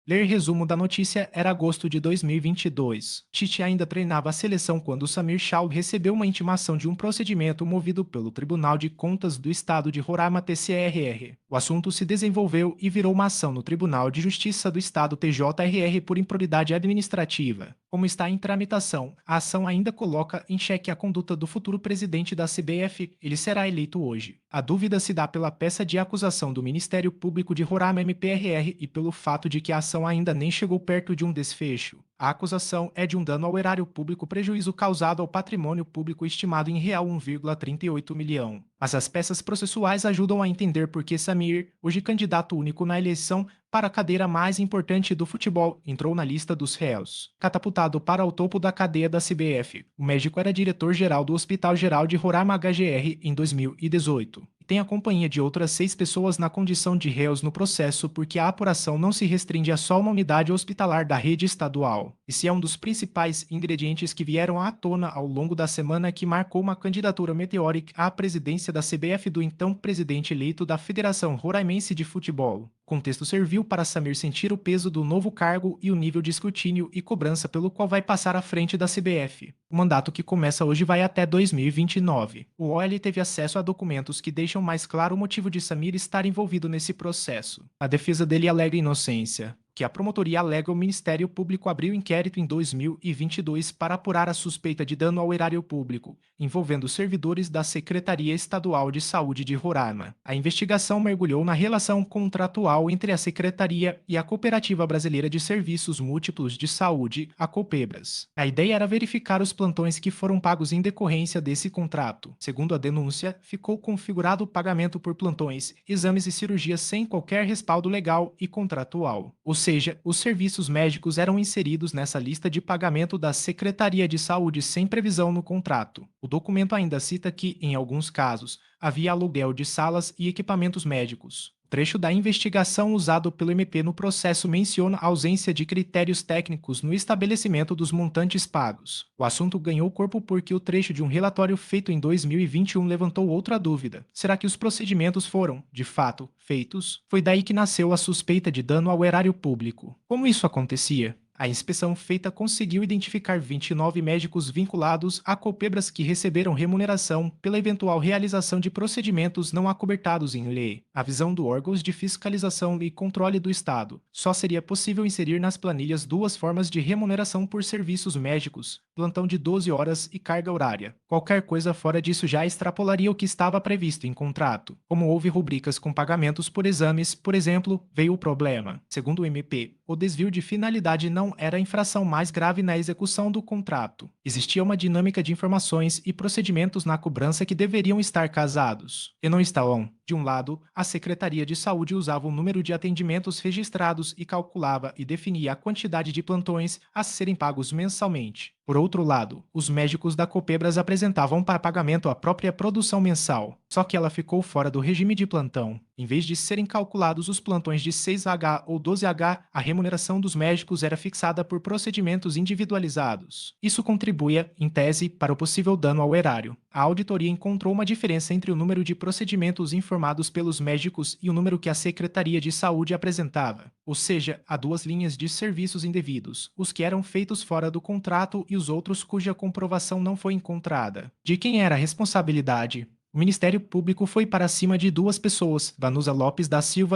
Ler resumo da notícia era agosto de 2022. Tite ainda treinava a seleção quando Samir Shaw recebeu uma intimação de um procedimento movido pelo Tribunal de Contas do Estado de Roraima TCRR. O assunto se desenvolveu e virou uma ação no Tribunal de Justiça do Estado TJRR por improbidade administrativa. Como está em tramitação, a ação ainda coloca em xeque a conduta do futuro presidente da CBF. Ele será eleito hoje. A dúvida se dá pela peça de acusação do Ministério Público de Roraima MPRR e pelo fato de que a ação ainda nem chegou perto de um desfecho. A acusação é de um dano ao erário público, prejuízo causado ao patrimônio público estimado em real 1,38 milhão. Mas as peças processuais ajudam a entender por que Samir, hoje candidato único na eleição para a cadeira mais importante do futebol, entrou na lista dos réus. Catapultado para o topo da cadeia da CBF, o médico era diretor-geral do Hospital Geral de Roraima HGR em 2018. Tem a companhia de outras 6 pessoas na condição de réus no processo porque a apuração não se restringe a só uma unidade hospitalar da rede estadual. Esse é um dos principais ingredientes que vieram à tona ao longo da semana que marcou uma candidatura meteórica à presidência da CBF do então presidente eleito da Federação Roraimense de Futebol. O contexto serviu para Samir sentir o peso do novo cargo e o nível de escrutínio e cobrança pelo qual vai passar à frente da CBF. O mandato que começa hoje vai até 2029. O OL teve acesso a documentos que deixam mais claro o motivo de Samir estar envolvido nesse processo. A defesa dele alega inocência, que a promotoria alega o Ministério Público abriu inquérito em 2022 para apurar a suspeita de dano ao erário público, envolvendo servidores da Secretaria Estadual de Saúde de Roraima. A investigação mergulhou na relação contratual entre a Secretaria e a Cooperativa Brasileira de Serviços Múltiplos de Saúde, a Copebras. A ideia era verificar os plantões que foram pagos em decorrência desse contrato. Segundo a denúncia, ficou configurado o pagamento por plantões, exames e cirurgias sem qualquer respaldo legal e contratual. Ou seja, os serviços médicos eram inseridos nessa lista de pagamento da Secretaria de Saúde sem previsão no contrato. O documento ainda cita que, em alguns casos, havia aluguel de salas e equipamentos médicos. O trecho da investigação usado pelo MP no processo menciona a ausência de critérios técnicos no estabelecimento dos montantes pagos. O assunto ganhou corpo porque o trecho de um relatório feito em 2021 levantou outra dúvida. Será que os procedimentos foram, de fato, feitos? Foi daí que nasceu a suspeita de dano ao erário público. Como isso acontecia? A inspeção feita conseguiu identificar 29 médicos vinculados a Copebras que receberam remuneração pela eventual realização de procedimentos não acobertados em lei. A visão do órgãos de fiscalização e controle do Estado. Só seria possível inserir nas planilhas 2 formas de remuneração por serviços médicos, plantão de 12 horas e carga horária. Qualquer coisa fora disso já extrapolaria o que estava previsto em contrato. Como houve rubricas com pagamentos por exames, por exemplo, veio o problema. Segundo o MP, o desvio de finalidade não era a infração mais grave na execução do contrato. Existia uma dinâmica de informações e procedimentos na cobrança que deveriam estar casados. E não estavam. De um lado, a Secretaria de Saúde usava o número de atendimentos registrados e calculava e definia a quantidade de plantões a serem pagos mensalmente. Por outro lado, os médicos da Copebras apresentavam para pagamento a própria produção mensal, só que ela ficou fora do regime de plantão. Em vez de serem calculados os plantões de 6H ou 12H, a remuneração dos médicos era fixada por procedimentos individualizados. Isso contribuía, em tese, para o possível dano ao erário. A auditoria encontrou uma diferença entre o número de procedimentos informados pelos médicos e o número que a Secretaria de Saúde apresentava. Ou seja, há 2 linhas de serviços indevidos, os que eram feitos fora do contrato e os outros cuja comprovação não foi encontrada. De quem era a responsabilidade? O Ministério Público foi para cima de 2 pessoas, Vanusa Lopes da Silva